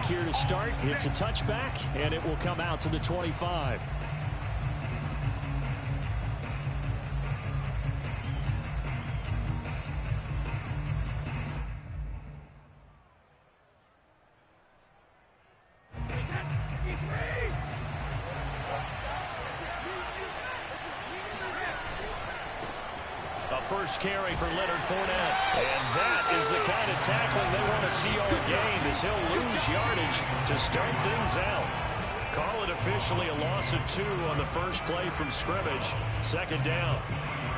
here to start. It's a touchback, and it will come out to the 25. First carry for Leonard Fournette. And that is the kind of tackling they want to see all game, as he'll lose yardage to start things out. Call it officially a loss of 2 on the first play from scrimmage. Second down.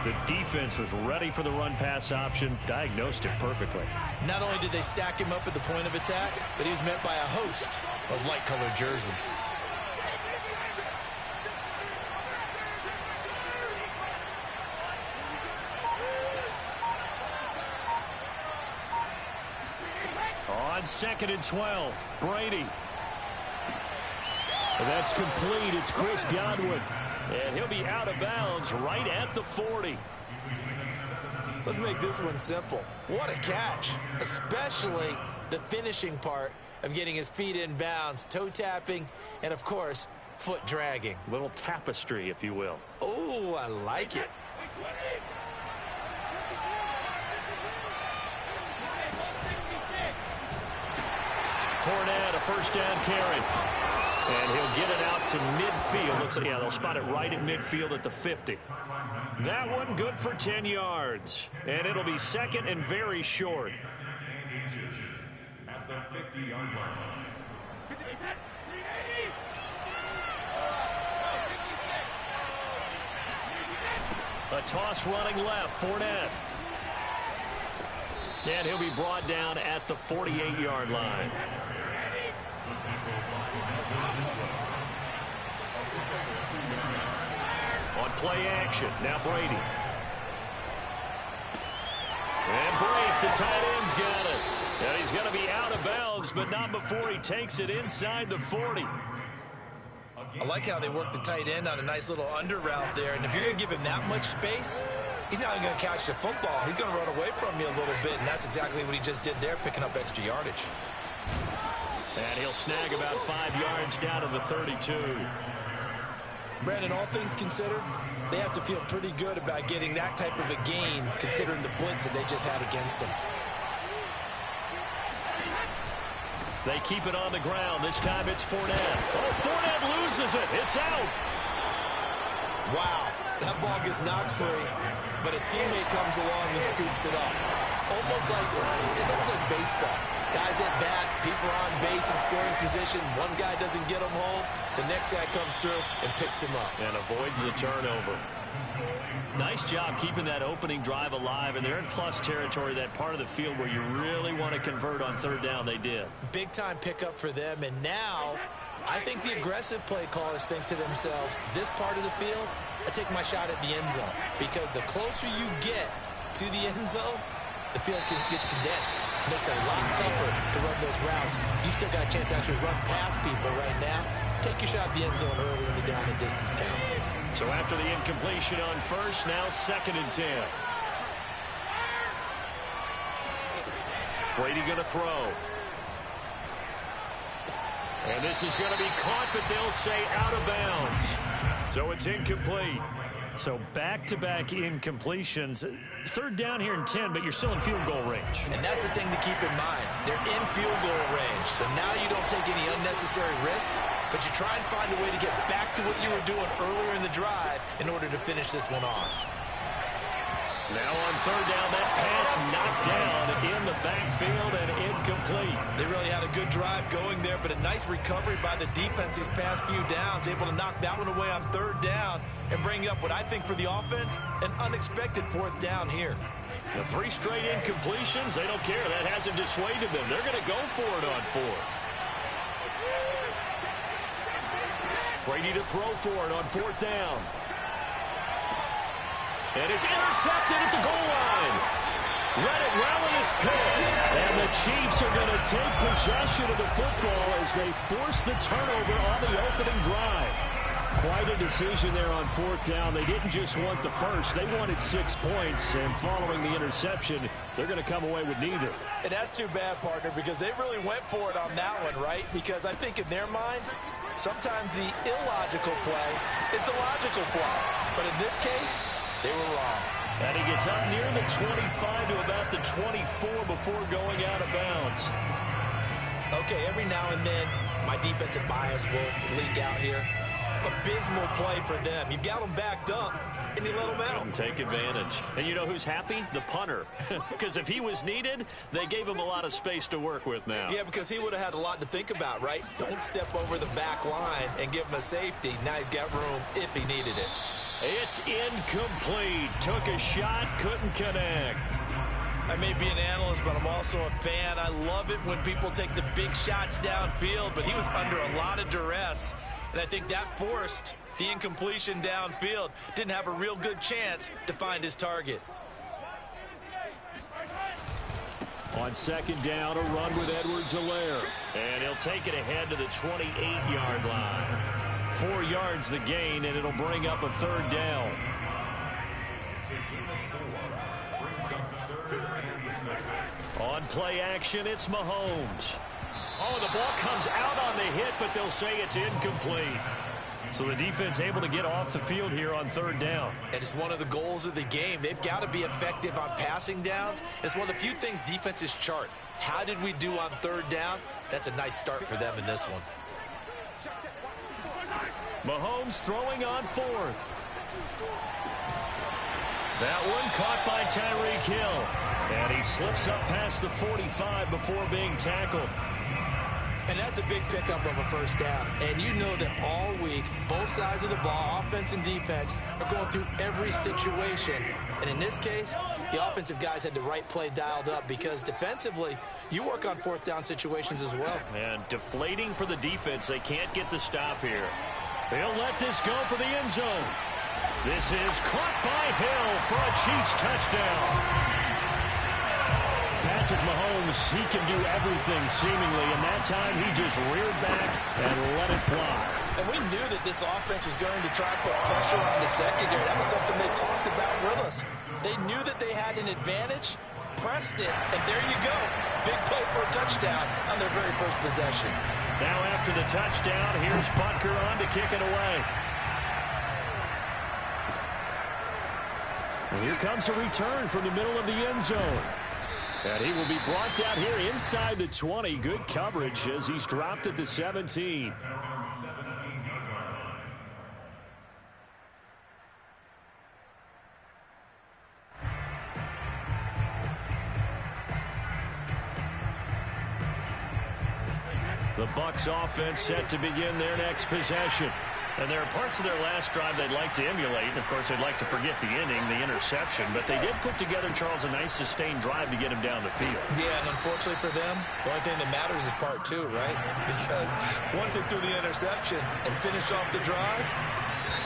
The defense was ready for the run-pass option, diagnosed it perfectly. Not only did they stack him up at the point of attack, but he was met by a host of light-colored jerseys. On 2nd and 12, Brady. That's complete. It's Chris Godwin. And he'll be out of bounds right at the 40. Let's make this one simple. What a catch, especially the finishing part of getting his feet in bounds, toe tapping, and of course, foot dragging. Little tapestry, if you will. Oh, I like it. Fournette, a first down carry. And he'll get it out to midfield. Yeah, they'll spot it right at midfield at the 50. That one good for 10 yards. And it'll be second and very short. At the 50-yard line. A toss running left, Fournette. And he'll be brought down at the 48-yard line. On play action, now Brady. And Brady, the tight end's got it. And he's going to be out of bounds, but not before he takes it inside the 40. I like how they work the tight end on a nice little under route there. And if you're going to give him that much space, he's not going to catch the football. He's going to run away from you a little bit, and that's exactly what he just did there, picking up extra yardage. And he'll snag about 5 yards down to the 32. Brandon, all things considered, they have to feel pretty good about getting that type of a gain, considering the blitz that they just had against them. They keep it on the ground. This time it's Fournette. Oh, Fournette loses it. It's out. Wow, that ball gets knocked free, but a teammate comes along and scoops it up. It's almost like baseball. Guys at bat, people are on base in scoring position. One guy doesn't get him home. The next guy comes through and picks him up. And avoids the turnover. Nice job keeping that opening drive alive, and they're in plus territory, that part of the field where you really want to convert on third down. They did. Big time pickup for them, and now I think the aggressive play callers think to themselves, this part of the field, I take my shot at the end zone, because the closer you get to the end zone, the field gets condensed. It makes it a lot tougher to run those routes. You still got a chance to actually run past people right now. Take your shot at the end zone early in the down and distance count. So after the incompletion on first, now 2nd and 10. Brady going to throw. And this is going to be caught, but they'll say out of bounds. So it's incomplete. So back-to-back incompletions. Third down here in 10, but you're still in field goal range. And that's the thing to keep in mind. They're in field goal range. So now you don't take any unnecessary risks, but you try and find a way to get back to what you were doing earlier in the drive in order to finish this one off. Now on third down, that pass knocked down in the backfield and incomplete. They really had a good drive going there, but a nice recovery by the defense these past few downs, able to knock that one away on third down and bring up what I think for the offense, an unexpected fourth down here. The 3 straight incompletions, they don't care. That hasn't dissuaded them. They're going to go for it on 4th. Brady to throw for it on 4th down. And it's intercepted at the goal line. Let it rally, it's picked. And the Chiefs are going to take possession of the football as they force the turnover on the opening drive. Quite a decision there on fourth down. They didn't just want the first. They wanted 6 points, and following the interception, they're going to come away with neither. And that's too bad, partner, because they really went for it on that one, right? Because I think in their mind, sometimes the illogical play is the logical play. But in this case, they were wrong. And he gets up near the 25 to about the 24 before going out of bounds. Okay, every now and then, my defensive bias will leak out here. Abysmal play for them. You've got them backed up, and you let them out. And take advantage. And you know who's happy? The punter. Because if he was needed, they gave him a lot of space to work with now. Yeah, because he would have had a lot to think about, right? Don't step over the back line and give him a safety. Now he's got room if he needed it. It's incomplete. Took a shot, couldn't connect. I may be an analyst, but I'm also a fan. I love it when people take the big shots downfield, but he was under a lot of duress. And I think that forced the incompletion downfield. Didn't have a real good chance to find his target. On second down, a run with Edwards-Helaire. And he'll take it ahead to the 28-yard line. 4 yards the gain, and it'll bring up a third down. On play action, it's Mahomes. Oh, the ball comes out on the hit, but they'll say it's incomplete. So the defense able to get off the field here on third down. And it's one of the goals of the game. They've got to be effective on passing downs. It's one of the few things defenses chart. How did we do on third down? That's a nice start for them in this one. Mahomes throwing on fourth. That one caught by Tyreek Hill. And he slips up past the 45 before being tackled. And that's a big pickup of a first down. And you know that all week, both sides of the ball, offense and defense, are going through every situation. And in this case, the offensive guys had the right play dialed up because defensively, you work on fourth down situations as well. And deflating for the defense. They can't get the stop here. They'll let this go for the end zone. This is caught by Hill for a Chiefs touchdown. Patrick Mahomes, he can do everything seemingly, and that time he just reared back and let it fly. And we knew that this offense was going to try to put pressure on the secondary. That was something they talked about with us. They knew that they had an advantage, pressed it, and there you go. Big play for a touchdown on their very first possession. Now after the touchdown, here's Butker on to kick it away. And here comes a return from the middle of the end zone. And he will be brought down here inside the 20. Good coverage as he's dropped at the 17. The Bucs offense set to begin their next possession. And there are parts of their last drive they'd like to emulate. And, of course, they'd like to forget the inning, the interception. But they did put together, Charles, a nice sustained drive to get him down the field. Yeah, and unfortunately for them, the only thing that matters is part two, right? Because once they threw the interception and finished off the drive,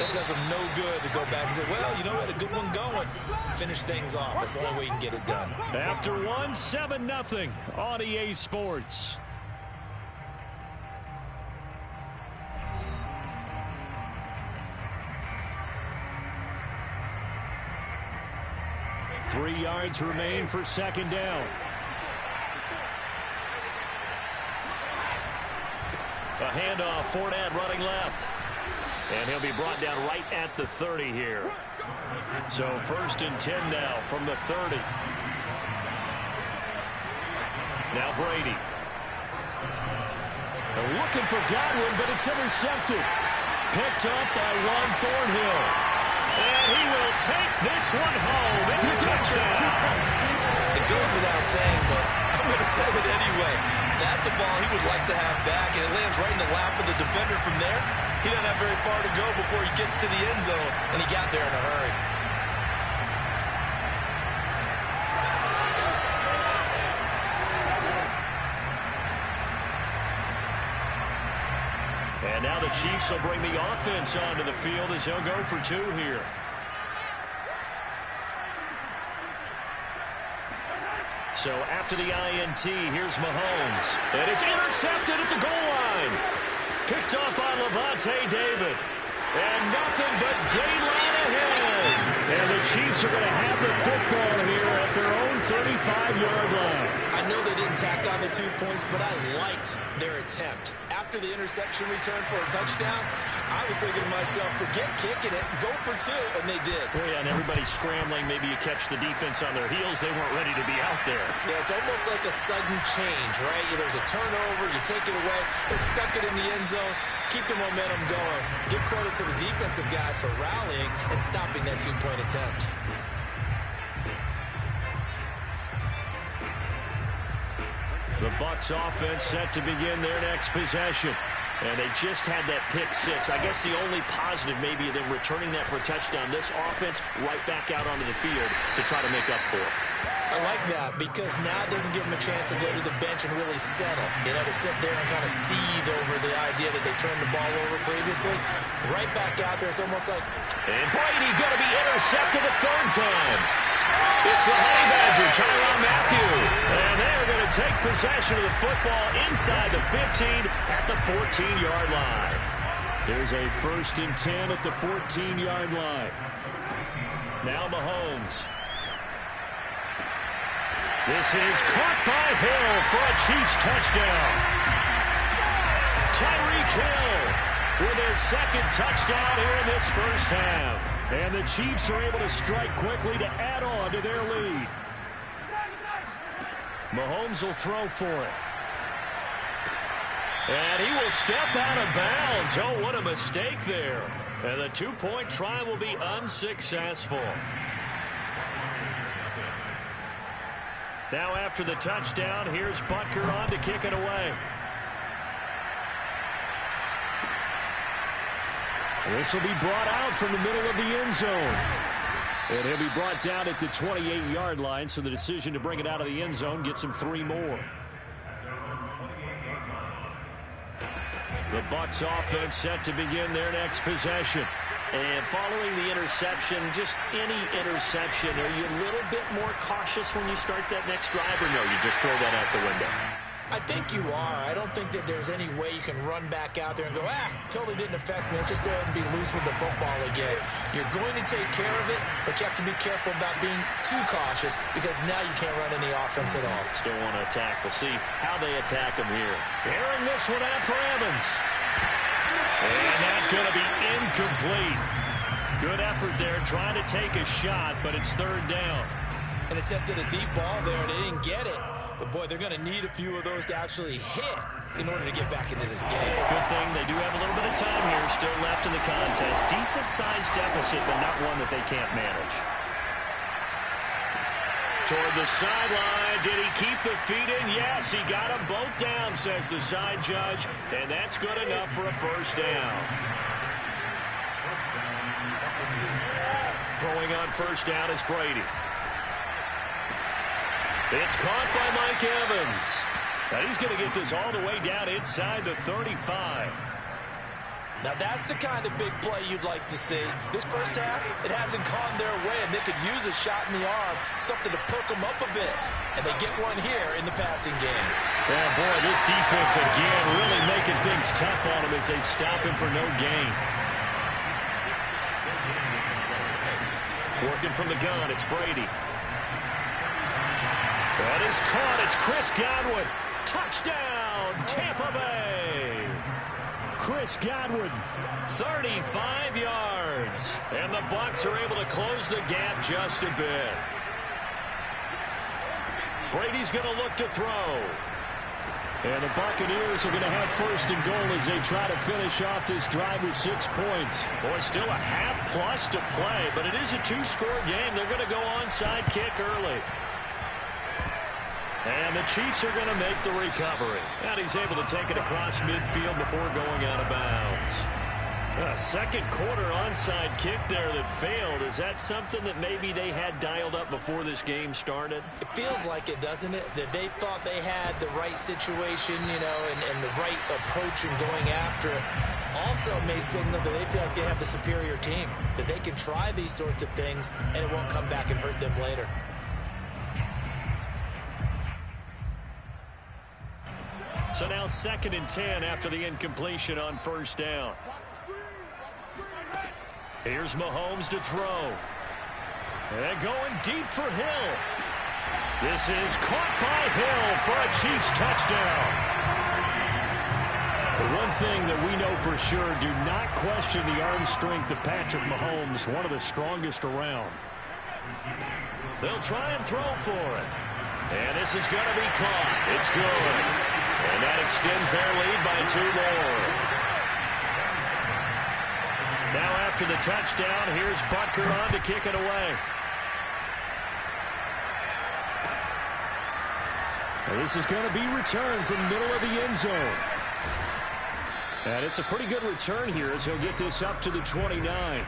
that does them no good to go back and say, well, you know, we had a good one going. Finish things off. That's the only way you can get it done. After 7-0 on EA Sports. Three yards remain for second down. A handoff, Fournette running left. And he'll be brought down right at the 30 here. So 1st and 10 now from the 30. Now Brady. They're looking for Godwin, but it's intercepted. Picked up by Juan Thornhill. And he will take this one home. It's a touchdown. It goes without saying, but I'm going to say it anyway. That's a ball he would like to have back, and it lands right in the lap of the defender from there. He doesn't have very far to go before he gets to the end zone, and he got there in a hurry. And now the Chiefs will bring the offense onto the field as he'll go for two here. So after the INT, here's Mahomes. And it's intercepted at the goal line. Picked up by Levante David. And nothing but daylight ahead. And the Chiefs are going to have the football here at their own 35-yard line. I know they didn't tack on the 2 points, but I liked their attempt. After the interception return for a touchdown, I was thinking to myself, forget kicking it, go for 2, and they did. Well, yeah, and everybody's scrambling. Maybe you catch the defense on their heels. They weren't ready to be out there. Yeah, it's almost like a sudden change, right? There's a turnover, you take it away, they stuck it in the end zone, keep the momentum going. Give credit to the defensive guys for rallying and stopping that 2-point attempt. The Bucs offense set to begin their next possession. And they just had that pick 6. I guess the only positive maybe of them returning that for a touchdown. This offense right back out onto the field to try to make up for it. I like that because now it doesn't give them a chance to go to the bench and really settle. To sit there and kind of seethe over the idea that they turned the ball over previously. Right back out there, it's almost like... And Brady going to be intercepted a third time. It's the Honey Badger, Tyrann Mathieu. And they're going to take possession of the football inside the 15 at the 14-yard line. There's a 1st and 10 at the 14-yard line. Now Mahomes. This is caught by Hill for a Chiefs touchdown. Tyreek Hill with his 2nd touchdown here in this first half. And the Chiefs are able to strike quickly to add on to their lead. Mahomes will throw for it. And he will step out of bounds. Oh, what a mistake there. And the 2-point try will be unsuccessful. Now after the touchdown, here's Butker on to kick it away. This will be brought out from the middle of the end zone. And he'll be brought down at the 28-yard line, so the decision to bring it out of the end zone gets him 3 more. The Bucs offense set to begin their next possession. And following the interception, just any interception, are you a little bit more cautious when you start that next drive, or no, you just throw that out the window? I think you are. I don't think that there's any way you can run back out there and go, totally didn't affect me. Let's just go ahead and be loose with the football again. You're going to take care of it, but you have to be careful about being too cautious because now you can't run any offense at all. Still want to attack. We'll see how they attack him here. Airing this one out for Evans. And that's going to be incomplete. Good effort there trying to take a shot, but it's 3rd down. And attempted a deep ball there, and they didn't get it. But, boy, they're going to need a few of those to actually hit in order to get back into this game. Good thing they do have a little bit of time here still left in the contest. Decent-sized deficit, but not one that they can't manage. Toward the sideline. Did he keep the feet in? Yes, he got them both down, says the side judge. And that's good enough for a 1st down. Throwing on 1st down is Brady. It's caught by Mike Evans. Now he's going to get this all the way down inside the 35. Now that's the kind of big play you'd like to see. This first half, it hasn't gone their way, and they could use a shot in the arm, something to perk them up a bit. And they get one here in the passing game. Yeah, boy, this defense again really making things tough on him as they stop him for no gain. Working from the gun, it's Brady. That is caught. It's Chris Godwin. Touchdown, Tampa Bay. Chris Godwin, 35 yards. And the Bucs are able to close the gap just a bit. Brady's going to look to throw. And the Buccaneers are going to have 1st and goal as they try to finish off this drive with 6 points. Boy, still a half-plus to play, but it is a 2-score game. They're going to go onside kick early. And the Chiefs are going to make the recovery. And he's able to take it across midfield before going out of bounds. A 2nd quarter onside kick there that failed. Is that something that maybe they had dialed up before this game started? It feels like it, doesn't it? That they thought they had the right situation, and the right approach in going after it. Also may signal that they feel like they have the superior team, that they can try these sorts of things, and it won't come back and hurt them later. So now 2nd and 10 after the incompletion on 1st down. Here's Mahomes to throw. And going deep for Hill. This is caught by Hill for a Chiefs touchdown. The one thing that we know for sure, do not question the arm strength of Patrick Mahomes, one of the strongest around. They'll try and throw for it. And this is going to be caught. It's good. And that extends their lead by 2 more. Now after the touchdown, here's Butker on to kick it away. Well, this is going to be returned from middle of the end zone. And it's a pretty good return here as he'll get this up to the 29.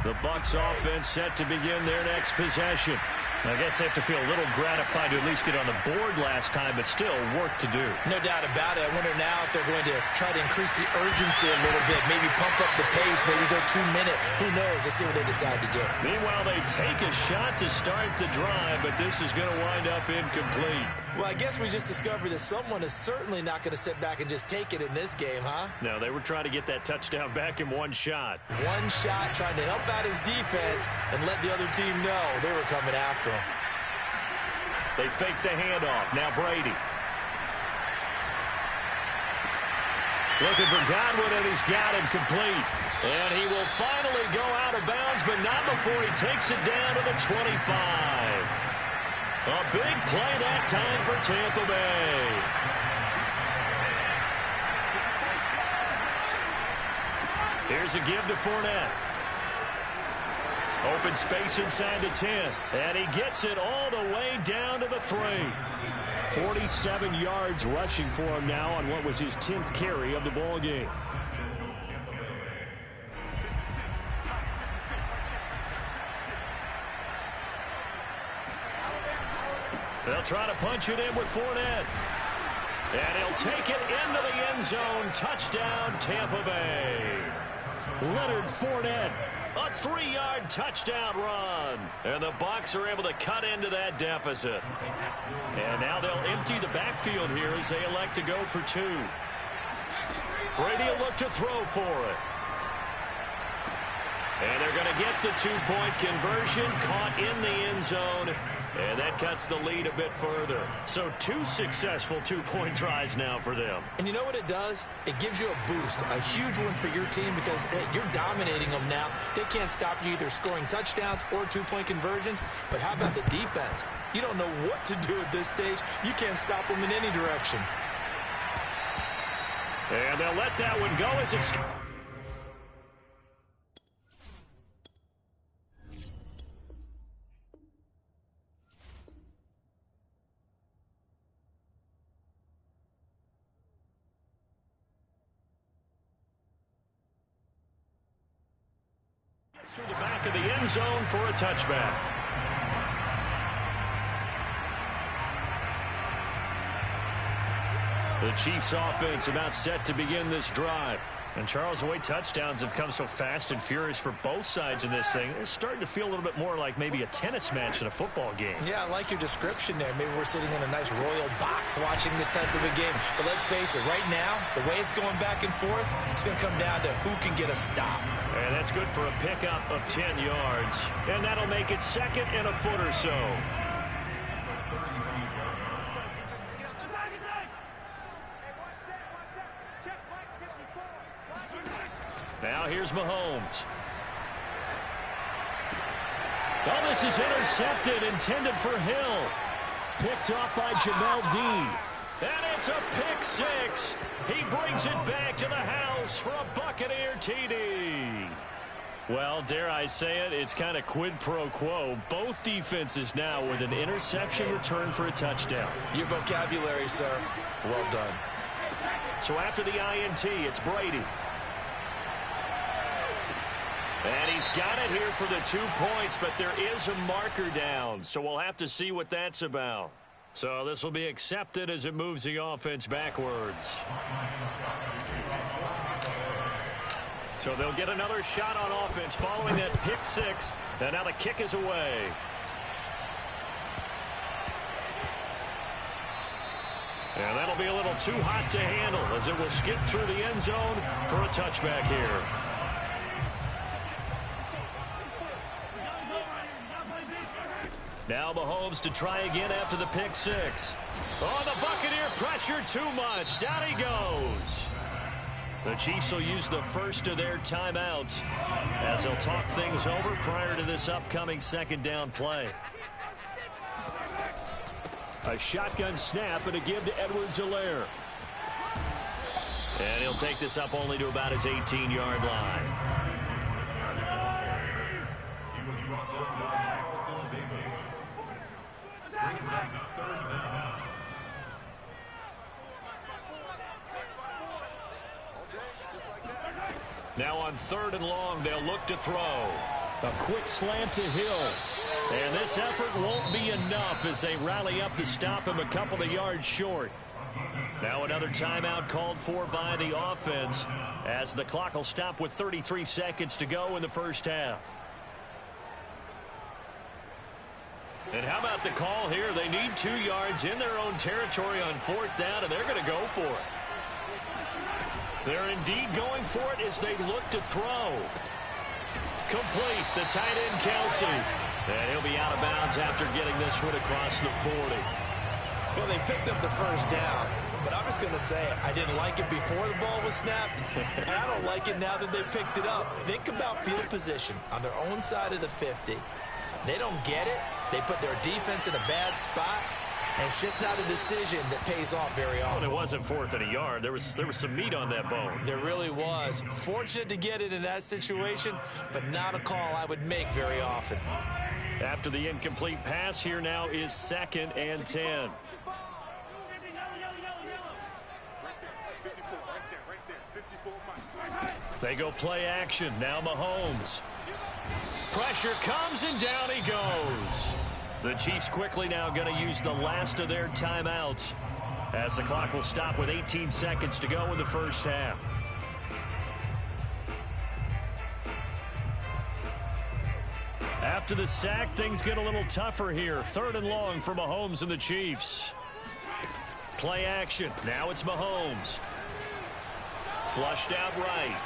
The Bucs offense set to begin their next possession. I guess they have to feel a little gratified to at least get on the board last time, but still work to do. No doubt about it. I wonder now if they're going to try to increase the urgency a little bit, maybe pump up the pace, maybe go 2-minute. Who knows? Let's see what they decide to do. Meanwhile, they take a shot to start the drive, but this is going to wind up incomplete. Well, I guess we just discovered that someone is certainly not going to sit back and just take it in this game, huh? No, they were trying to get that touchdown back in one shot. One shot, trying to help out his defense and let the other team know they were coming after him. They fake the handoff. Now Brady. Looking for Godwin, and he's got him complete. And he will finally go out of bounds, but not before he takes it down to the 25. A big play that time for Tampa Bay. Here's a give to Fournette. Open space inside the 10. And he gets it all the way down to the 3. 47 yards rushing for him now on what was his 10th carry of the ball game. They'll try to punch it in with Fournette. And he'll take it into the end zone. Touchdown, Tampa Bay. Leonard Fournette, a 3-yard touchdown run. And the Bucs are able to cut into that deficit. And now they'll empty the backfield here as they elect to go for 2. Brady will look to throw for it. And they're going to get the 2-point conversion, caught in the end zone. And that cuts the lead a bit further. So 2 successful 2-point tries now for them. And you know what it does? It gives you a boost, a huge one for your team because, hey, you're dominating them now. They can't stop you either scoring touchdowns or 2-point conversions. But how about the defense? You don't know what to do at this stage. You can't stop them in any direction. And they'll let that one go as it's... through the back of the end zone for a touchback. The Chiefs offense about set to begin this drive. And Charles, the way touchdowns have come so fast and furious for both sides in this thing, it's starting to feel a little bit more like maybe a tennis match in a football game. Yeah, I like your description there. Maybe we're sitting in a nice royal box watching this type of a game. But let's face it, right now, the way it's going back and forth, it's going to come down to who can get a stop. And that's good for a pickup of 10 yards. And that'll make it 2nd and a foot or so. Now here's Mahomes. Oh, this is intercepted, intended for Hill. Picked off by Jamel Dean. And it's a pick 6. He brings it back to the house for a Buccaneer TD. Well, dare I say it, it's kind of quid pro quo. Both defenses now with an interception return for a touchdown. Your vocabulary, sir. Well done. So after the INT, it's Brady. And he's got it here for the 2 points, but there is a marker down, so we'll have to see what that's about. So this will be accepted as it moves the offense backwards. So they'll get another shot on offense following that pick 6, and now the kick is away. And that'll be a little too hot to handle as it will skip through the end zone for a touchback here. Now Mahomes to try again after the pick six. Oh, the Buccaneer pressure too much. Down he goes. The Chiefs will use the first of their timeouts as they'll talk things over prior to this upcoming second down play. A shotgun snap and a give to Edwards-Helaire. And he'll take this up only to about his 18-yard line. Now on 3rd and long, they'll look to throw. A quick slant to Hill. And this effort won't be enough as they rally up to stop him a couple of yards short. Now another timeout called for by the offense as the clock will stop with 33 seconds to go in the first half. And how about the call here? They need 2 yards in their own territory on 4th down, and they're going to go for it. They're indeed going for it as they look to throw. Complete, the tight end Kelsey. And he'll be out of bounds after getting this one across the 40. Well, they picked up the first down, but I'm just going to say I didn't like it before the ball was snapped, and I don't like it now that they picked it up. Think about field position on their own side of the 50. They don't get it. They put their defense in a bad spot, and it's just not a decision that pays off very often. Well, it wasn't 4th and a yard. There was some meat on that bone. There really was. Fortunate to get it in that situation, but not a call I would make very often. After the incomplete pass, here now is 2nd and 10. They go play action. Now Mahomes. Pressure comes and down he goes. The Chiefs quickly now going to use the last of their timeouts as the clock will stop with 18 seconds to go in the first half. After the sack, things get a little tougher here. 3rd and long for Mahomes and the Chiefs. Play action. Now it's Mahomes. Flushed out right.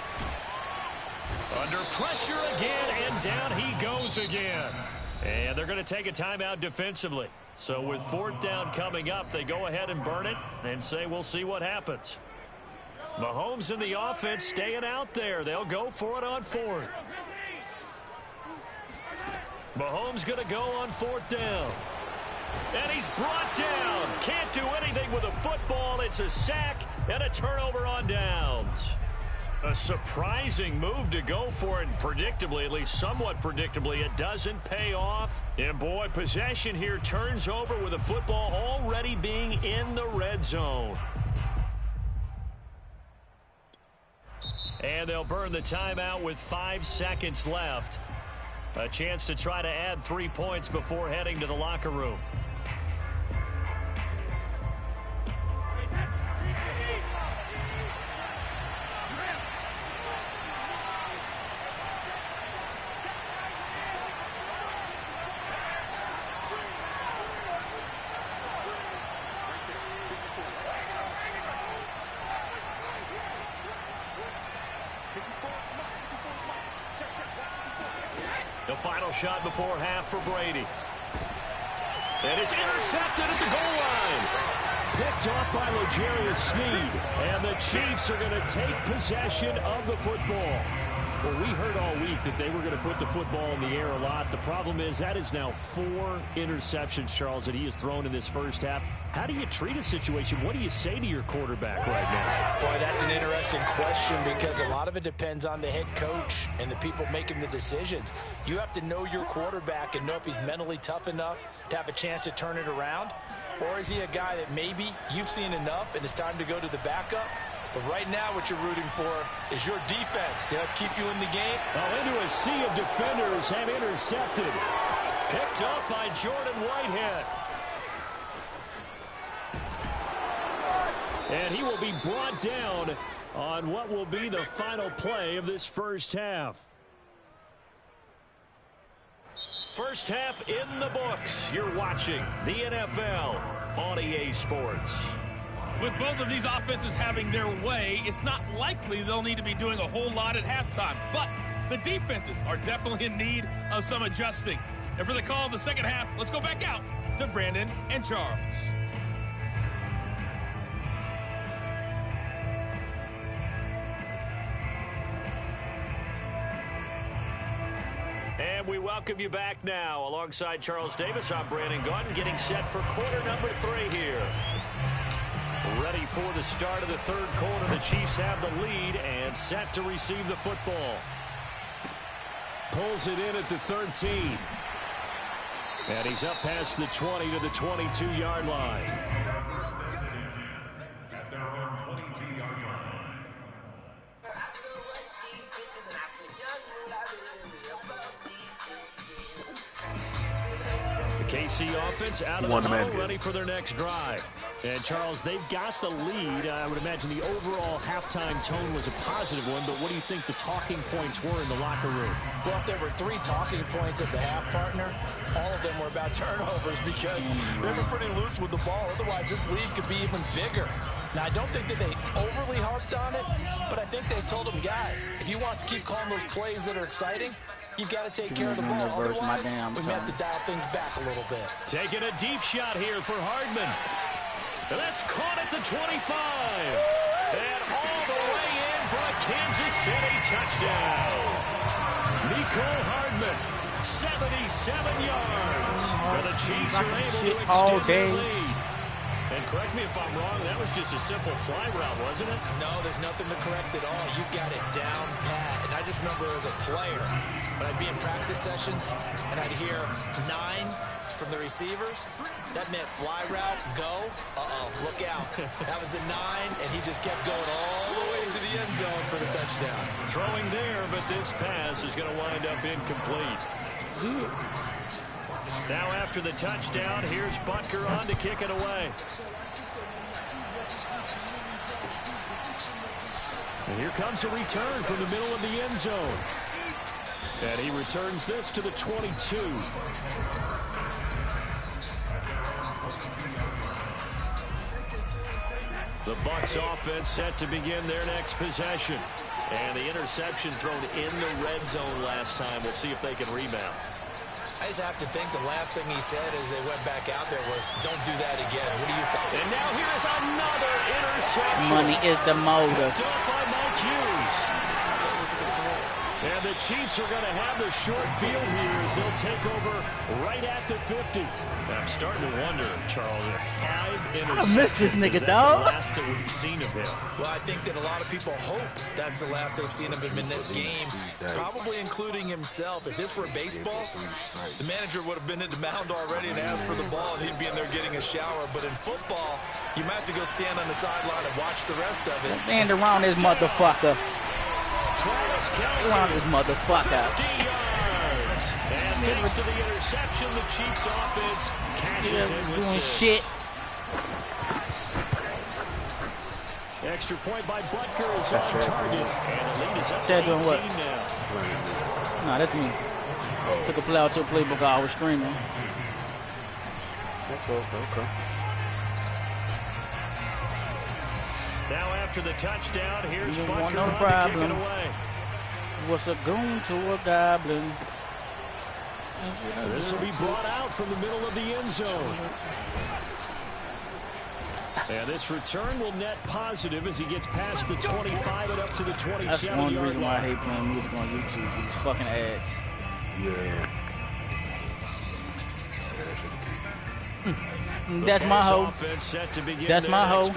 Under pressure again, and down he goes again. And they're going to take a timeout defensively. So with 4th down coming up, they go ahead and burn it and say we'll see what happens. Mahomes and the offense staying out there. They'll go for it on 4th. Mahomes going to go on 4th down. And he's brought down. Can't do anything with a football. It's a sack and a turnover on downs. A surprising move to go for it, and predictably, at least somewhat predictably, it doesn't pay off. And boy, possession here turns over with the football already being in the red zone. And they'll burn the timeout with 5 seconds left. A chance to try to add 3 points before heading to the locker room. The final shot before half for Brady. And it's intercepted at the goal line. Picked off by L'Jarius Sneed. And the Chiefs are going to take possession of the football. Well, we heard all week that they were going to put the football in the air a lot. The problem is that is now 4 interceptions, Charles, that he has thrown in this first half. How do you treat a situation? What do you say to your quarterback right now? Boy, that's an interesting question because a lot of it depends on the head coach and the people making the decisions. You have to know your quarterback and know if he's mentally tough enough to have a chance to turn it around. Or is he a guy that maybe you've seen enough and it's time to go to the backup? But right now what you're rooting for is your defense to help keep you in the game. Well, into a sea of defenders and intercepted. Picked up by Jordan Whitehead. And he will be brought down on what will be the final play of this first half. First half in the books. You're watching the NFL on EA Sports. With both of these offenses having their way, it's not likely they'll need to be doing a whole lot at halftime. But the defenses are definitely in need of some adjusting. And for the call of the second half, let's go back out to Brandon and Charles. And we welcome you back now. Alongside Charles Davis, I'm Brandon Gaudin, getting set for quarter number 3 here. Ready for the start of the third quarter. The Chiefs have the lead and set to receive the football. Pulls it in at the 13. And he's up past the 20 to the 22-yard line. At their own 22-yard line. The KC offense out of the huddle, ready for their next drive. And, Charles, they've got the lead. I would imagine the overall halftime tone was a positive one, but what do you think the talking points were in the locker room? Well, if there were 3 talking points at the half, partner, all of them were about turnovers because they were pretty loose with the ball. Otherwise, this lead could be even bigger. Now, I don't think that they overly harped on it, but I think they told them, guys, if you want to keep calling those plays that are exciting, you've got to take care of the ball. Otherwise, we may have to dial things back a little bit. Taking a deep shot here for Hardman. And that's caught at the 25. And all the way in for a Kansas City touchdown. Mecole Hardman, 77 yards. And the Chiefs are able to extend their lead. And correct me if I'm wrong, that was just a simple fly route, wasn't it? No, there's nothing to correct at all. You've got it down pat. And I just remember as a player, when I'd be in practice sessions and I'd hear 9 from the receivers, that meant fly route, go, look out. That was the 9, and he just kept going all the way to the end zone for the touchdown. Throwing there, but this pass is going to wind up incomplete. Now after the touchdown, here's Butker on to kick it away. And here comes a return from the middle of the end zone. And he returns this to the 22. The Bucs offense set to begin their next possession. And the interception thrown in the red zone last time. We'll see if they can rebound. I just have to think the last thing he said as they went back out there was, don't do that again. What do you think? And now here is another interception. Money is the motor. Picked up by Mike Hughes. And the Chiefs are going to have the short field here as they'll take over right at the 50. I'm starting to wonder, Charles, if 5 interceptions I missed this nigga, is that dog. the last that we've seen of him. Well, I think that a lot of people hope that's the last they've seen of him in this game, probably including himself. If this were baseball, the manager would have been at the mound already and asked for the ball, and he'd be in there getting a shower. But in football, you might have to go stand on the sideline and watch the rest of it. Stand around this motherfucker. Travis Kelce, Around this motherfucker. 50 yards. And thanks to the interception, the Chiefs offense cashes in with Doing 6. shit. Extra point by Butker is on target. And the lead is up to Chad 18 doing what? now. Nah, that's me. Took a play out to a playbook I was streaming. Okay. Now after the touchdown, here's You don't want Butker no on to kick it problem. away. What's a goon to a goblin? This will be brought out from the middle of the end zone. And this return will net positive as he gets past the 25 and up to the 27-yard That's one reason why I line. hate playing music on YouTube. These fucking ads. That's my hoe. That's my hoe.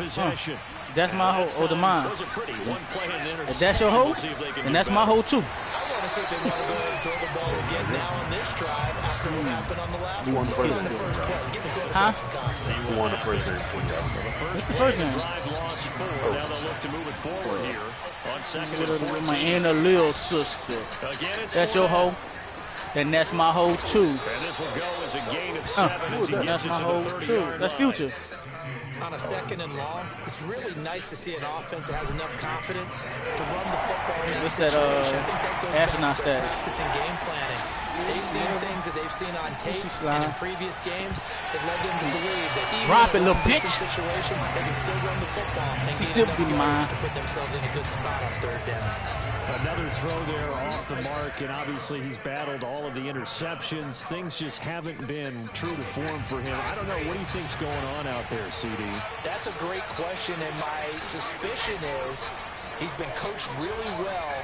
That's my hoe. Oh, the mine. If that's your hoe, then that's my hoe too. I want to see if they want to go ahead and throw the ball again now on this drive after what happened on the last Who won one. the Throw it first on the game? first play. Give the quarterback Huh? some confidence. Who won the first game? 20 yards. First the play first of the one? drive lost 4. Now they'll look to move it forward here on second and With 14. my inner little sister. Again, it's That's your hoe. And that's my hoe too. And this will go as a gain of 7 as he That's gets it my to hoe the too. 30-yard That's line. Future. On a second and long, it's really nice to see an offense that has enough confidence to run the football in that What's that, situation. I think that goes astronaut back to their status? practice and game planning. They've seen things that they've seen on tape and in previous games that led them to believe that even Drop it, in a little bitch. situation, they can still run the football and gain Still enough be mine. yards to put themselves in a good spot on third down. Another throw there off the mark, and obviously he's battled all of the interceptions. Things just haven't been true to form for him. I don't know. What do you think's going on out there, CD? That's a great question, and my suspicion is he's been coached really well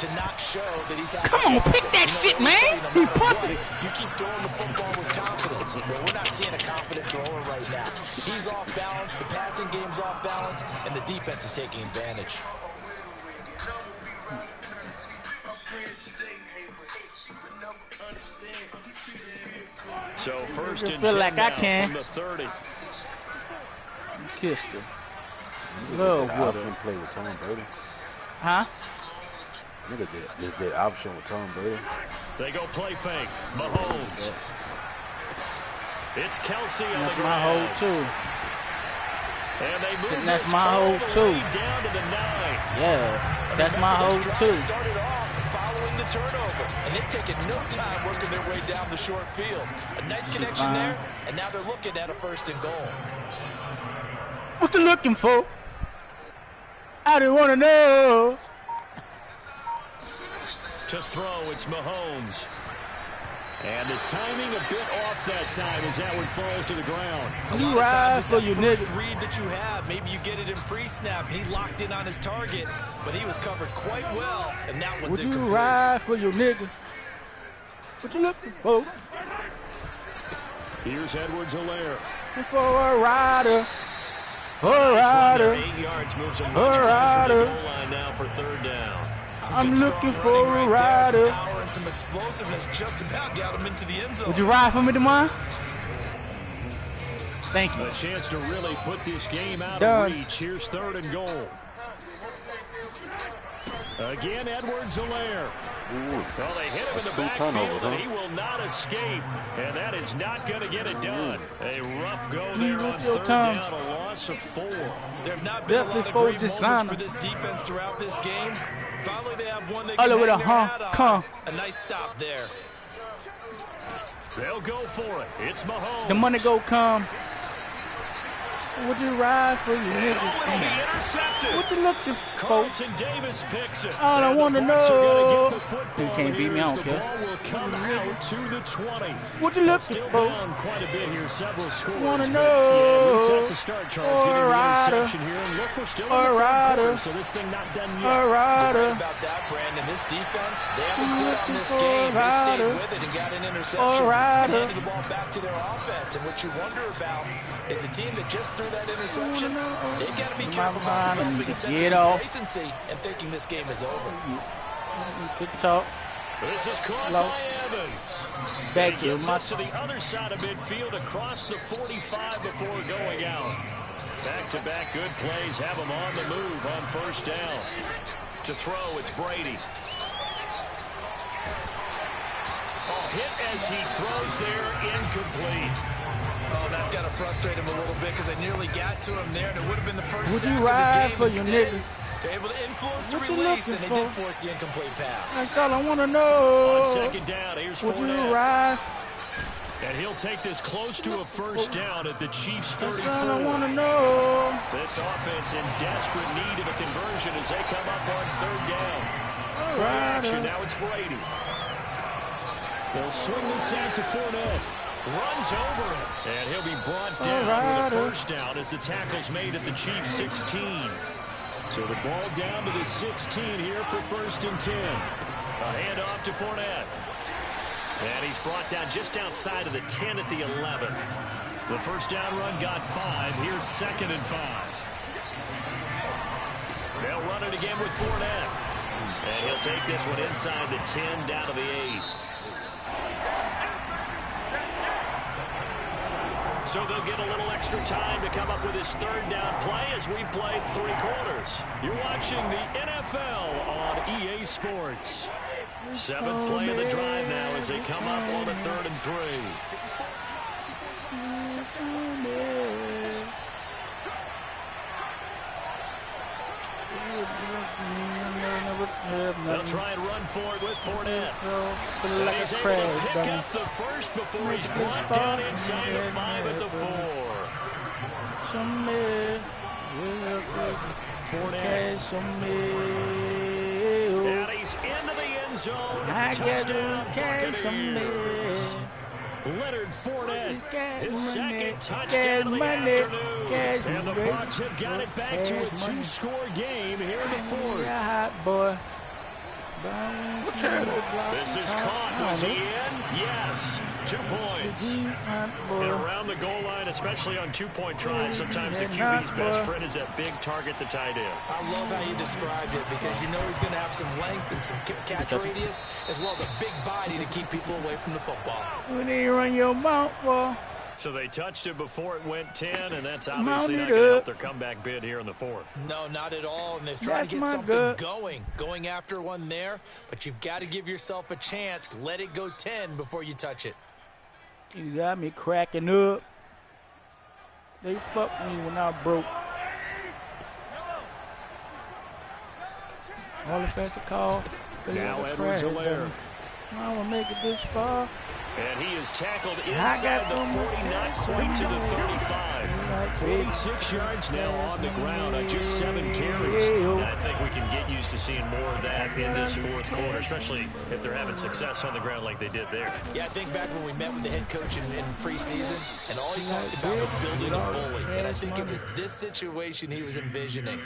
to not show that he's out. Come on, pick that shit, man. He pussy. You keep throwing the football with confidence. But we're not seeing a confident thrower right now. He's off balance, the passing game's off balance, and the defense is taking advantage. So first and 10 feel like I now can. from the 30. Kissed her. Love with her. Option play with Tom Brady. Huh? Nigga did that option with Tom Brady. They go play fake. Mahomes. It's Kelsey on That's the my hole ground. too. And they move And that's this my all hole, the too. way down to the 9. Yeah, that's my hole too. Started off following the turnover, and they've taken no time working their way down the short field. A nice connection there, and now they're looking at a 1st and goal. What you looking for? I didn't want to know. To throw, it's Mahomes. And the timing a bit off that time as that one falls to the ground. You ride for you First niggas. read that you have, maybe you get it in pre-snap. He locked in on his target, but he was covered quite well, and that one's Would you incomplete. ride for your nigga? What you looking for? Here's Edwards-Helaire. For a rider. A Nice run rider. there, 8 yards, moves him much A closer to rider. the goal line now for 3rd down. I'm Good, looking strong for a running right there. rider. Some power and some explosiveness just about got him into the end zone. Would you ride for me tomorrow? Thank you. A chance to really put this game out Done. of reach. Here's 3rd and goal. Again, Edwards-Helaire. Well, they hit him in the backfield, and he will not escape. And that is not going to get it done. A rough go there on 3rd down, a loss of 4. There have not been a lot of great moments for this defense throughout this game. Finally, they have one they can hang their hat on. A nice stop there. They'll go for it. It's Mahomes. The money go come. Would you ride for your And nigga? will be intercepted. What you looking for? Carlton Davis picks it. All I And the wanna Bucs are gonna know- get the football You can't beat me, here I as don't the care. ball will come out to the 20. What you looking Still for? down quite a bit here, several scores. Wanna but, know- yeah, at least that's a start, Charles. All Getting the right. interception here, and look, we're still in All the third right. quarter, so this thing not done yet. A Right rider. about that, Brandon. This defense, they haven't I'm quit on looking this for game. a They stayed rider. with it and got an interception. A And rider. handed the ball back to their offense. And what you wonder about is a team that just threw that interception. They got to be careful about developing a sense Get of off. complacency and thinking this game is over. Good talk. This is caught Low. by Evans. Back He to gets my us to the other side of midfield across the 45 before going out. Back-to-back good plays have him on the move on 1st down. To throw, it's Brady. Oh, hit as he throws there, incomplete. Oh, that's got to frustrate him a little bit because they nearly got to him there, and it would have been the first Would sack you of the ride game. for your Instead, nigga? they're able to influence the What you release, and looking they did for? force the incomplete pass. That's all I want to On know. 2nd down, here's Would you Fournette. ride? And he'll take this close to a 1st down at the Chiefs' That's all I want 34. to know. This offense in desperate need of a conversion as they come up on 3rd down. A Play action, rider. now it's Brady. They'll swing this out to Fournette. Runs over it. And he'll be brought down with a 1st down as the tackle's made at the Chiefs' 16. So the ball down to the 16 here for 1st and 10. A handoff to Fournette. And he's brought down just outside of the 10 at the 11. The 1st down run got 5. Here's 2nd and 5. They'll run it again with Fournette. And he'll take this one inside the 10 down to the 8. So they'll get a little extra time to come up with his 3rd down play as we've played 3 quarters. You're watching the NFL on EA Sports. 7th play of the drive now as they come up on a 3rd and 3. They'll try and run for it with Fournette. Feeling like He's a able crash, to pick dummy. up the first before he's brought down inside the 5 at the 4. Some milk. Fournette. Some milk. And he's into the end zone. I get Touchdown, some milk. Buccaneers. Leonard Fournette, his second touchdown Cash of the money. afternoon. Cash And the money. Bucs have got it back to a Cash money. 2-score game here in the 4th. Yeah, hot boy. This is caught. Was he in? Yes. 2 points. And around the goal line, especially on 2-point tries, sometimes the QB's best friend is that big target, the tight end. I love how you described it because you know he's going to have some length and some catch radius as well as a big body to keep people away from the football. When they run your mouth for. So they touched it before it went 10, and that's obviously not going to help their comeback bid here in the 4th. No, not at all. And they're trying to get something going after one there. But you've got to give yourself a chance. Let it go 10 before you touch it. You got me cracking up. They fucked me when I broke. All offensive call. Now Edwards-Helaire. I want to make it this far. And he is tackled inside the 40, not quite to the 35. 46 yards now on the ground on just 7 carries. And I think we can get used to seeing more of that in this 4th quarter, especially if they're having success on the ground like they did there. Yeah, I think back when we met with the head coach in preseason, and all he talked about was building a bully. And I think it was this situation he was envisioning.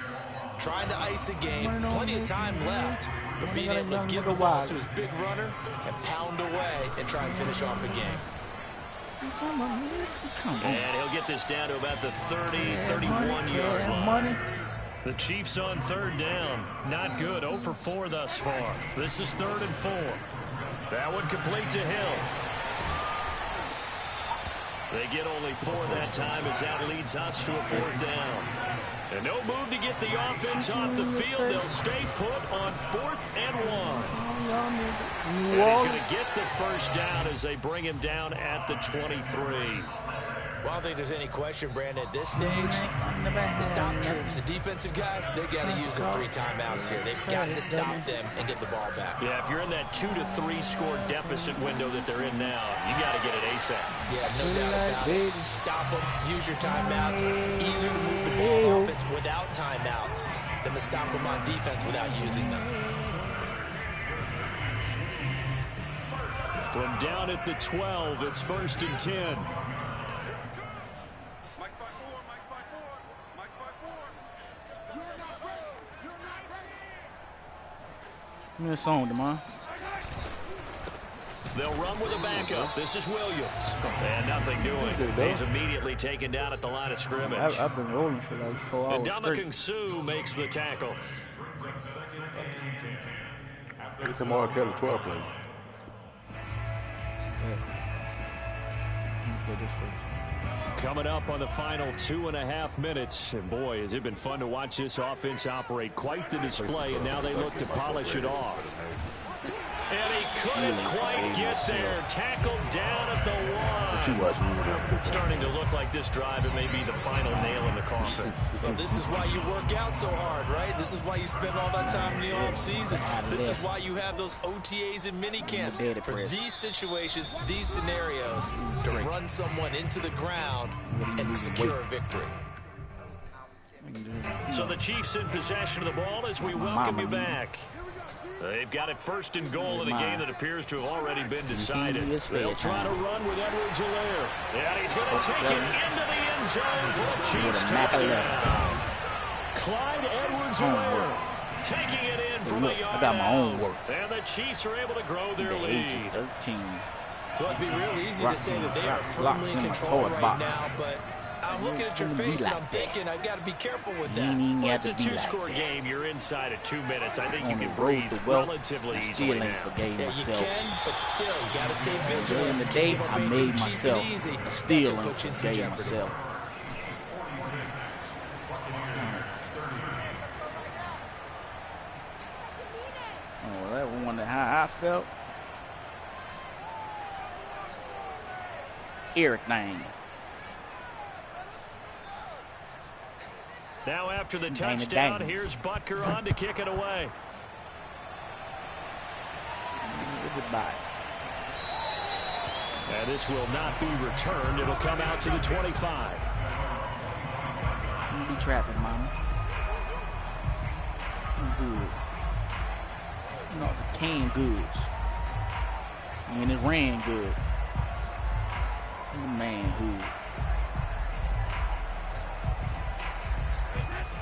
Trying to ice a game, plenty of time left, but being able to give the ball to his big runner and pound away and try and finish off a game. And he'll get this down to about the 30, 31-yard line. The Chiefs on 3rd down. Not good. 0 for 4 thus far. This is 3rd and 4. That one complete to Hill. They get only 4 that time as that leads us to a 4th down. And no move to get the offense off the field. They'll stay put on 4th and 1. And he's going to get the first down as they bring him down at the 23. Well, I don't think there's any question, Brandon, at this stage, the stop troops, the defensive guys, they got to use their 3 timeouts here. They've got to stop them and get the ball back. Yeah, if you're in that 2 to 3 score deficit window that they're in now, you got to get it ASAP. Yeah, no doubt about it. Stop them, use your timeouts. Easier to move the ball on offense without timeouts than to stop them on defense without using them. From down at the 12, it's 1st and 10. Give me a song, Demar. They'll run with a backup. This is Williams. And nothing doing. He's immediately taken down at the line of scrimmage. I've been rolling for like 4 hours. And Ndamukong Suh makes the tackle. It's a Mark Kelly 12 play. Coming up on the final 2.5 minutes. And boy, has it been fun to watch this offense operate. Quite the display, and now they look to polish it off. And he couldn't quite get there. Tackled down at the 1. Starting to look like this drive, it may be the final nail in the coffin. Well, this is why you work out so hard, right? This is why you spend all that time in the offseason. This is why you have those OTAs and mini camps. For these situations, these scenarios, to run someone into the ground and secure a victory. So the Chiefs in possession of the ball as we welcome you back. They've got it 1st and goal in a game that appears to have already been decided. They'll try to run with Edwards-Helaire. And he's going to take it into the end zone for the Chiefs touchdown. Clyde Edwards-Helaire taking it in from the yard. I got my own work. And the Chiefs are able to grow their lead. 13. Well, it'd be real easy to say that they are firmly in control right now, but I'm looking at your face and I'm thinking I've got to be careful with that. Well, it's a 2-score game. You're inside at 2 minutes. I think you can breathe relatively easily now. Yeah, you can, but still, you got to stay vigilant. In the day, I made myself a steal and forgave myself. Oh, that one wonder how I felt. Everything. Now after the touchdown, here's Butker on to kick it away. Goodbye. And this will not be returned. It'll come out to the 25. You be trapping, mama. Good. You know, the canned goods. And it ran good. Man, who?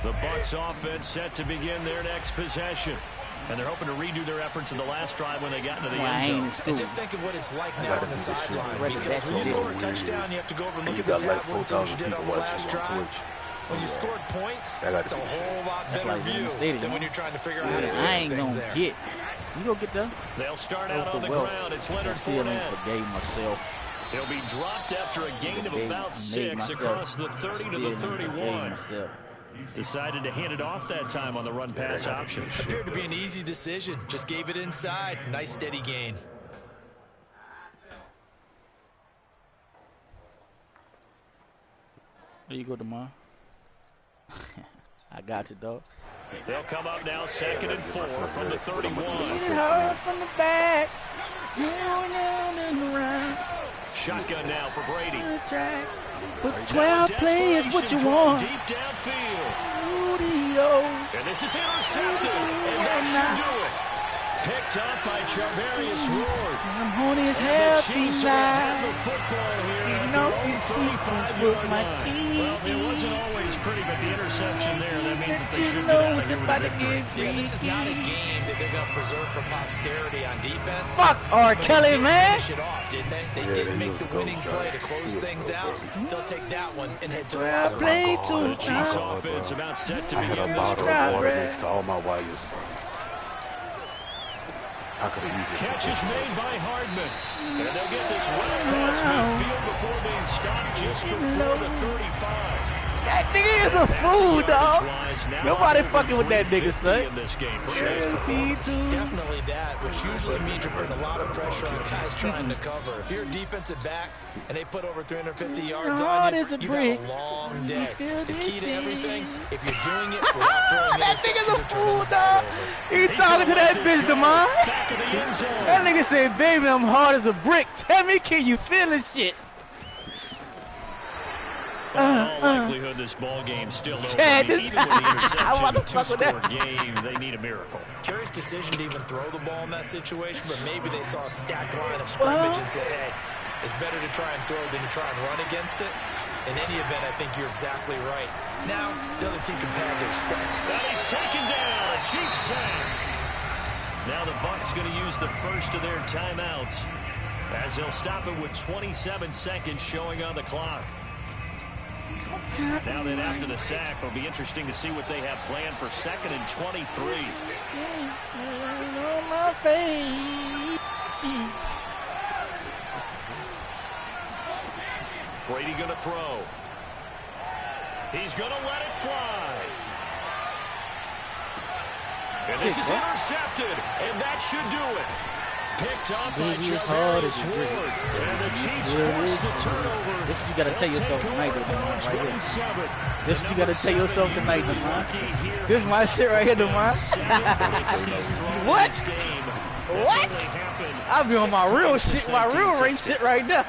The Bucs offense set to begin their next possession. And they're hoping to redo their efforts in the last drive when they got into the end zone. And just think of what it's like now on the sideline. Because when you score a touchdown, you have to go over and look at the tablet and see what you did on the last drive. When you scored points, it's a whole lot better view than when you're trying to figure out how to fix things there. You go get the. They'll start out on the ground. It's Leonard Fournette. Forgave myself. He'll be dropped after a gain of about 6 across the 30 to the 31. Decided to hand it off that time on the run-pass option. Appeared to be an easy decision. Just gave it inside. Nice steady gain. There you go, Demar. I got you, dog. They'll come up now, 2nd and 4 from the 31. From the back. Shotgun now for Brady. But 12 plays what you want. Deep downfield. And this is intercepted. And that should do it. Picked up by Charvarius Ward. I'm horny as hell tonight. The football here. You know these sequels with my team. Well, it wasn't always pretty, but the interception there, that means that they should get out of here with a victory. Yeah, this is not a game that they're going to preserve for posterity on defense. Fuck R. Kelly, man. Finish it off, didn't they? They didn't make the winning play to close things out. They'll take that one and head to the locker room. The Chiefs offense about set to begin this drive. Water next to all my wires. Catch is made by Hardman. And they'll get this well past midfield before being stopped just before the 35. That nigga is a fool, dog. Nobody fucking with that nigga, son. Definitely that, which usually means you're putting a lot of pressure on guys trying to cover. If you're a defensive back and they put over 350 yards on you, you've had a long day. The key to everything, if you're doing it without throwing that nigga's a fool, dog. He talking to that bitch, Demar. That nigga said, baby, I'm hard as a brick. Tell me, can you feel this shit? In all likelihood, this ball game still over. Even with the interception, two-score game, they need a miracle. Curious decision to even throw the ball in that situation, but maybe they saw a stacked line of scrimmage and said, hey, it's better to try and throw than to try and run against it. In any event, I think you're exactly right. Now, the other team can pad their step. And he's taken down. A Chiefs sack. Now the Bucs going to use the first of their timeouts as they'll stop it with 27 seconds showing on the clock. Now then, after the sack, it'll be interesting to see what they have planned for 2nd and 23. Brady going to throw. He's going to let it fly. And this is intercepted, and that should do it. Picked up by Charvarius Ward. And the Chiefs force the turnover. This is what you got to tell yourself tonight, Demar. Right here. This is what you got to tell yourself tonight, Demar. This is my shit right here, Demar. What? What? I'll be on my real shit, my real race shit right now.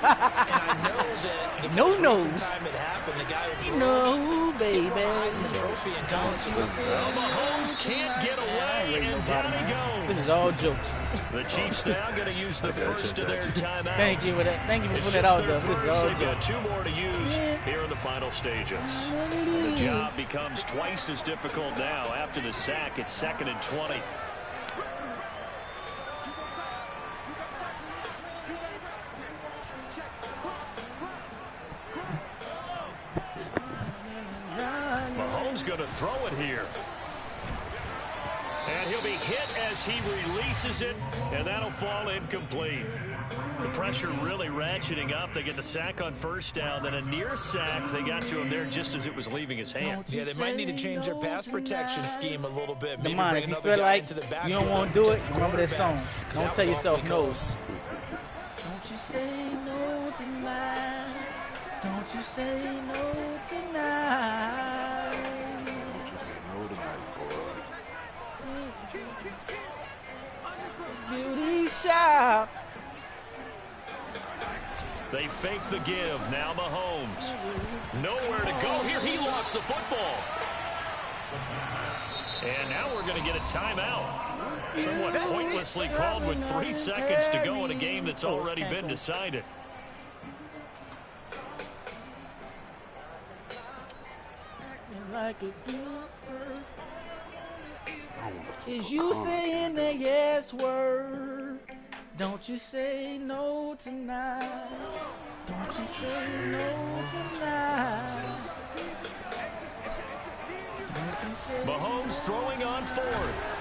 No, baby. Mahomes can't get away, and down he goes. This is all jokes. The Chiefs now going to use the first of their timeouts. Thank you for that. Thank you for putting that out there. This is all They've got 2 more to use here in the final stages. The job becomes twice as difficult now. After the sack, it's 2nd and 20. Mahomes going to throw it here. And he'll be hit as he releases it, and that'll fall incomplete. The pressure really ratcheting up. They get the sack on first down, then a near sack. They got to him there just as it was leaving his hand. Yeah, they might need to change their pass protection scheme a little bit. Maybe Come on, if you feel like you don't want to do it, remember that song. Don't tell yourself no. Don't you say no tonight. Don't you say no tonight. Beauty shop. They fake the give. Now Mahomes. Nowhere to go here. He lost the football. And now we're going to get a timeout. Somewhat pointlessly called with 3 seconds to go in a game that's already been decided. Is you saying the yes word? Don't you say no tonight. Don't you say no tonight. Mahomes throwing on 4th.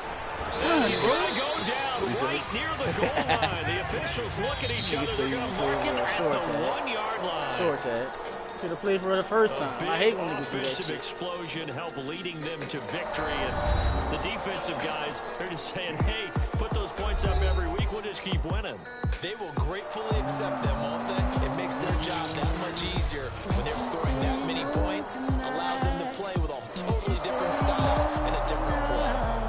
And he's going to go down right near the goal line. The officials look at each other. They're going to mark him at the 1-yard line. Short tag. Should have played for the first time. I hate when niggas do that shit. Explosion help leading them to victory. And the defensive guys are just saying, hey, put those points up every week. We'll just keep winning. They will gratefully accept them, won't they? It makes their job that much easier when they're scoring that many points. Allows them to play with a totally different style and a different flow.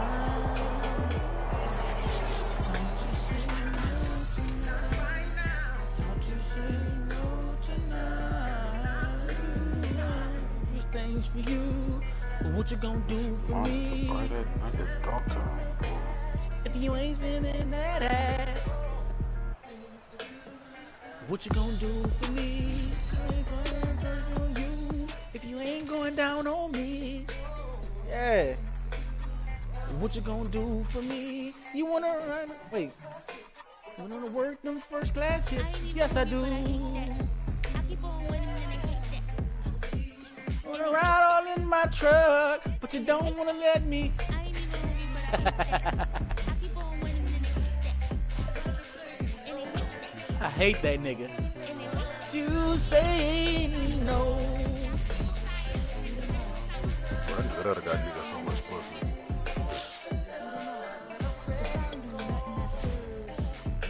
For you, but what you gonna do for me? If you ain't spending that ass, what you gonna do for me? If you ain't going down on me, yeah. What you gonna do for me? You wanna run? Wait, you wanna work them first class hits? Yes, I do. Wanna ride all in my truck, but you don't wanna let me. I hate that nigga. You say no. That other guy got so much pussy.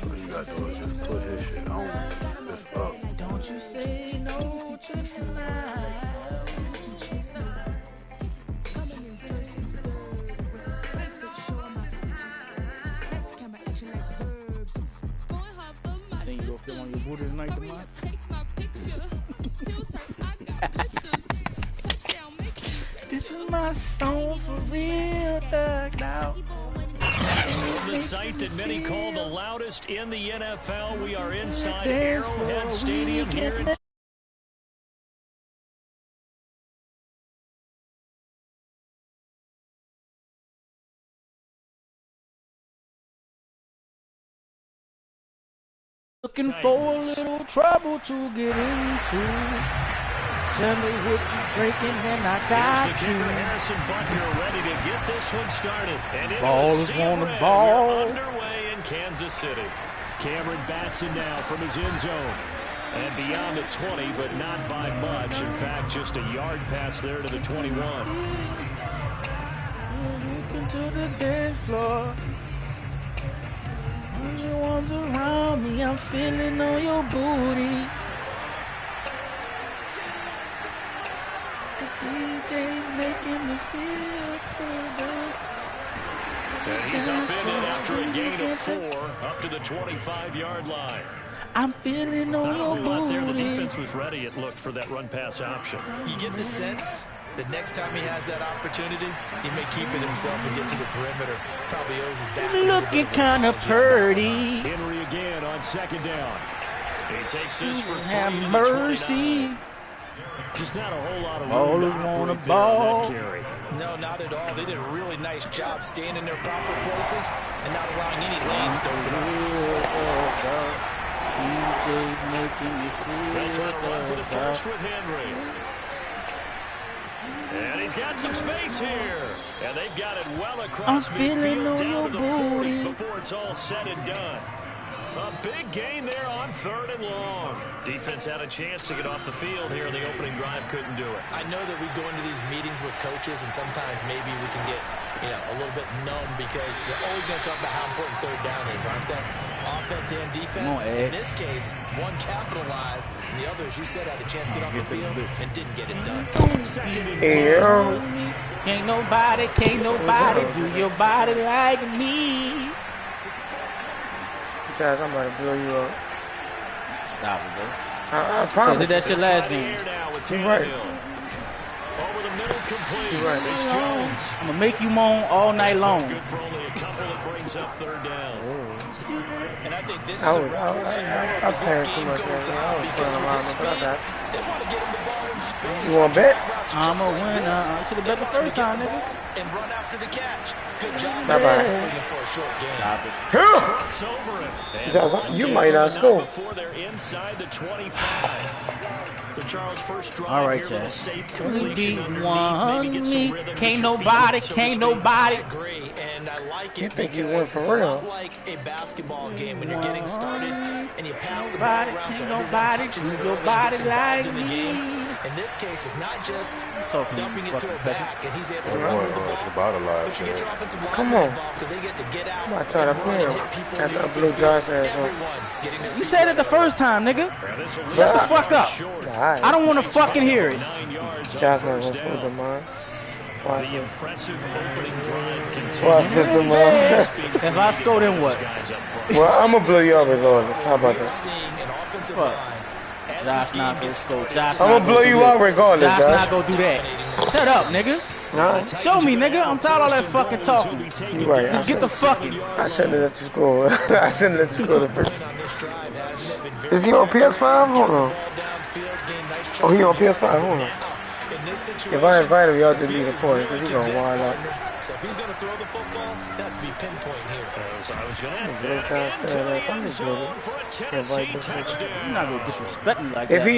What you gotta do is just put his shit on. Just up. Don't you say no to tonight. Think you gonna feel on your booty tonight, tomorrow? This is my song for real, Thug Now. The sight that many call the loudest in the NFL. We are inside Arrowhead Stadium here in looking for a little trouble to get into. Tell me what you drinking and I got Here's the kicker, Harrison Butker, ready to get this one started. And Ballers want the ball. We're underway in Kansas City. Cameron Batson now from his end zone. And beyond the 20, but not by much. In fact, just a yard pass there to the 21. Looking to the dance floor. When your arms around me, I'm feeling on your booty. The DJ's making me feel good. And he's up in it after a gain of 4, up to the 25-yard line. I'm feeling on your booty. There, the defense was ready, it looked, for that run-pass option. You get the sense that next time he has that opportunity, he may keep it himself and get to the perimeter. Probably owes his back. Looking kind of pretty. Henry again on 2nd down. He takes this for 3 have to the mercy. 29. Just not a whole lot of Ballers room to want a operate there on ball. that carry. No, not at all. They did a really nice job staying in their proper places and not allowing any lanes to open up. DJ's making you feel They'll try to run for the first with Henry. And he's got some space here. And they've got it well across midfield down to the 40 before it's all said and done. A big gain there on 3rd and long. Defense had a chance to get off the field here in the opening drive, couldn't do it. I know that we go into these meetings with coaches, and sometimes maybe we can get, a little bit numb because they're always going to talk about how important 3rd down is, aren't they? Offense and defense. In this case, one capitalized, and the other, as you said, had a chance to get off the field and didn't get it done. Can't nobody do your body like me. I'm about to blow you up. Stop it, bro. I So promise. did that shit last game. You're right. Over the middle, complete. You're right. It's Jones. I'm gonna make you moan all night long. Good for only a couple. It brings up third down. And I think this is I a was, revolution I as this passed too game much. goes I on was because playing with around his with that. speed, they want to get him the ball in space. You want to bet? I'm a winner. I should have bet the first time, nigga. And run after the catch. Good job. Bye-bye. For a short game. Trucks over him. And Josh, you might not score. Before they're inside the 25. So Charles, first drive All right, here, little Chad. safe We completion beat underneath, one maybe get some me. rhythm, get Can't your feet nobody, wet, so to can't speak. nobody. I agree, and I like You it think you because went for it's real? a lot like a basketball game when you're getting started and you pass the ball Nobody, around so can't everyone nobody touches do it your early and body gets involved in the like game. me. In this case, it's not just So can dumping you it to fucking a bet back and he's able to That run boy with the runs ball. about alive. But you get your offensive Come linemen on. involved because they get to get out I'm not trying to and run play and him. hit people in After the I open blew field. Josh ass up. Everyone getting their You feet said it wet the early. first time, nigga. Now this will Shut the leave fuck up. short. Alright. I don't want to fucking hear it. 9 yards on Josh not first gonna score down. the mine. Watch The this. impressive opening drive continues. Watch this, the man. If I score, then what? Guys up front. Well, I'm gonna blow you up regardless. How about We're that? seeing an offensive Fuck. line as Josh this game not gonna gets score. started. Josh I'm not gonna blow do you that. out regardless, Josh Josh. not gonna do that. Shut up, nigga. Nah, Show me, nigga. I'm tired of all that fucking talking. you right. Just get the fucking. I shouldn't have let you score. I shouldn't let you score the first. On this drive, hasn't it? Been very Is he on PS5? Hold on. ball downfield, gain nice Oh, he on chunks of PS5. yardage. Hold on. Now, in this If I situation, invite him, y'all just the leave a field is point really because he gonna condensed, wild out. partner. So if he's going to throw the football, that would be pinpoint here. So I was going to Blue add Josh into said the that. I'm end just blue. zone for a Invite Tennessee this nigga. You're touchdown. not gonna disrespect me like If that.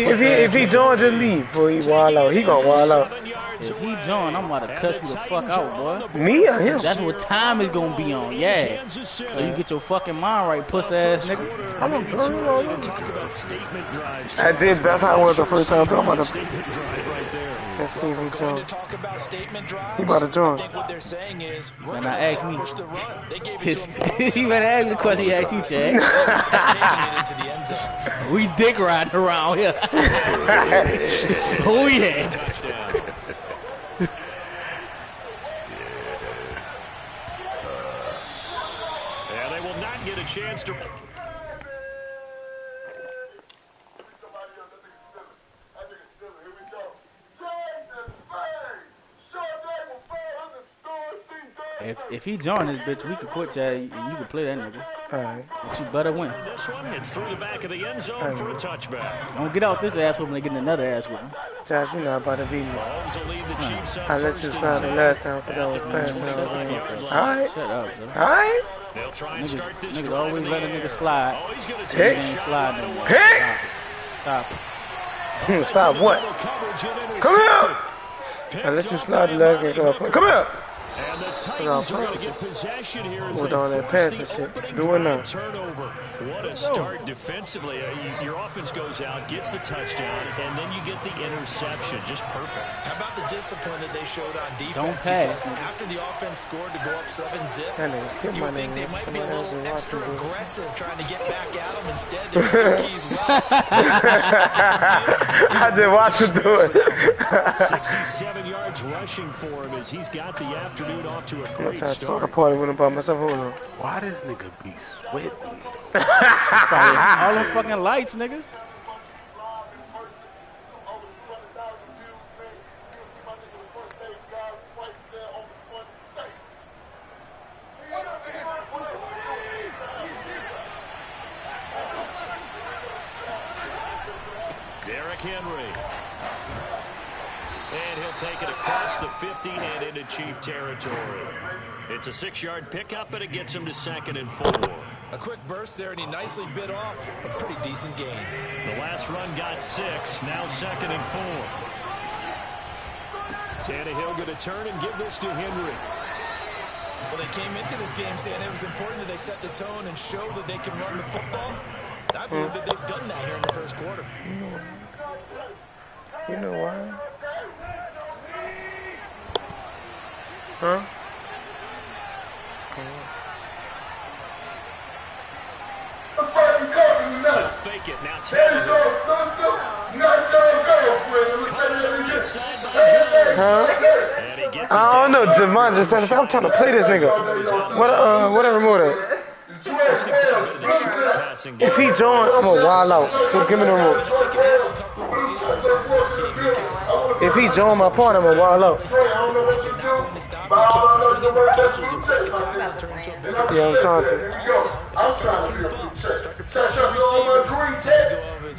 he join, just leave. Before he wild out, he gonna wild out. If he join, I'm about to cuss you the fuck out, boy. Me or him? That's what time is gonna be on, yeah. So you get your fucking mind right, puss ass nigga. I'm a blow you out. Talk about statement drives. I did. That's how I was the first time. I'm about to. Statement drive right there. Let's see if he Going to joins. talk about statement drives. He about to join. I think what they're saying is, we're When going I to ask me- establish the run. They gave it His, to him. he better ask me the question he asked you, Chad. Taking it into the end zone. We dick riding around here. Oh yeah. Touchdown. And they will not get a chance to. If he join this bitch, we can quit Chad and you can play that nigga. Alright. But you better win. This one, it's through the back of the end zone for a touchback. Don't get out this ass whooping and get another ass whooping. Josh, you not about to beat me. Mahomes will lead the Chiefs up I let first you and slide the 10. last time because I was passing out. Alright. Shut up, bro. Alright. They'll try and start this Niggas drive always in let the a nigga air. slide. Oh, he's going to Hey. take a Ain't shot sliding right no more. away. Hey. Stop it. Stop what? Double coverage and Come intercepted. here. I let you slide the last game. Come here. And the Titans are going to get possession here as With they all that force passing the shit. opening Do it drive now. turnover. What a start defensively. Your offense goes out, gets the touchdown, and then you get the interception. Just perfect. How about the discipline that they showed on defense? Don't pass. Because after the offense scored to go up 7-zip, That nigga skip you my would think name. they might be a Somebody else little is extra watching this. aggressive trying to get back at them. Instead, they ran their keys well. I just watched him do it. 67 yards rushing for him as he's got the afternoon off to a I'm great trying to start a start. party with him by myself. Hold on. Why this nigga be sweating? Probably all them fucking lights, nigga. Derrick Henry. And he'll take it across the 15 and into Chief territory. It's a 6-yard pickup, but it gets him to 2nd and 4. A quick burst there, and he nicely bit off a pretty decent gain. The last run got 6, now 2nd and 4. Tannehill going to turn and give this to Henry. Well, they came into this game saying it was important that they set the tone and show that they can run the football. I believe that they've done that here in the first quarter. You know why? Huh? They'll fake it. Now Tannehill. Covered inside by Jones. Huh? And he gets it I don't down. know, Javon just said, I'm trying to play this nigga. What remote at? If he join, I'm gonna wild out. So give me the room. If he join my part, I'm gonna wild out. Yeah, I'm trying to. I'm trying to get a blue check. Shout out to all my green tech.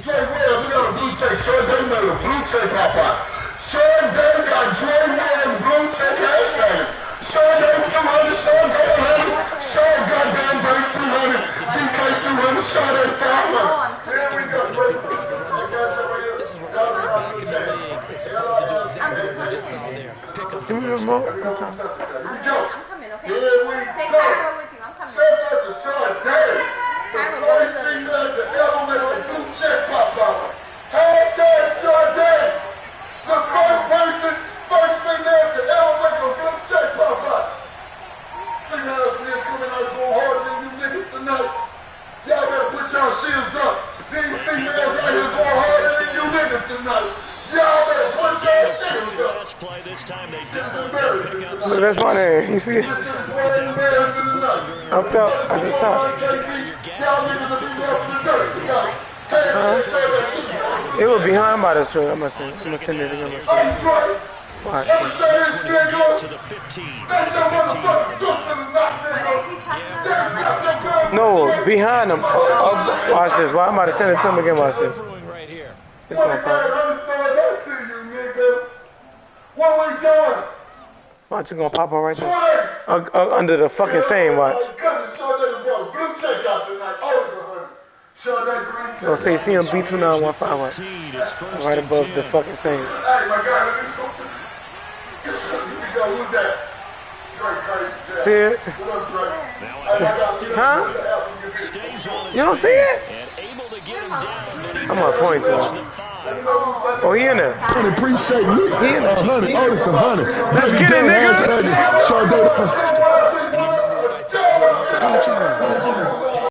Jay Williams, we got a blue check. Sean Day made a blue check pop out. Sean Day got Jay Williams blue check hashtag. Sean Day 200, Sean Day 100, Sean goddamn base 200, DK 200, Sean Day 500. Here we go. This is where every back in the league is supposed to do exactly what we just saw there. Pick up the first down. Here we go. Here we go. Shout out to Sean Day. The first female to ever make a blue check pop out. Hashtag Sean Day. The first female to ever make a blue check pop out. Females, we are coming out going harder than you niggas tonight. Y'all better put y'all shields up. These females out here going harder than you niggas tonight. Y'all better put y'all shields up. Last play this time they doubled and pick up Look, that's my name. You see it? Up top, at the top. It was behind by the shirt. I'm gonna send it again. Alright. to the 15. No, behind him. Watch this. Why am I sending it to him again? Watch this. Right here. It's gonna pop. What we doing? Watch it gonna pop up right there. Under the fucking same watch. So say CM B2915 watch. Right above the fucking same. Hey, my God, let me go. Here we go, who's that? Drake, See it? what up, Drake? Huh? You don't see it? I'm gonna point to him. Oh, he in there. I appreciate me. He in there. 100, Otis 100. Let's get it, nigga.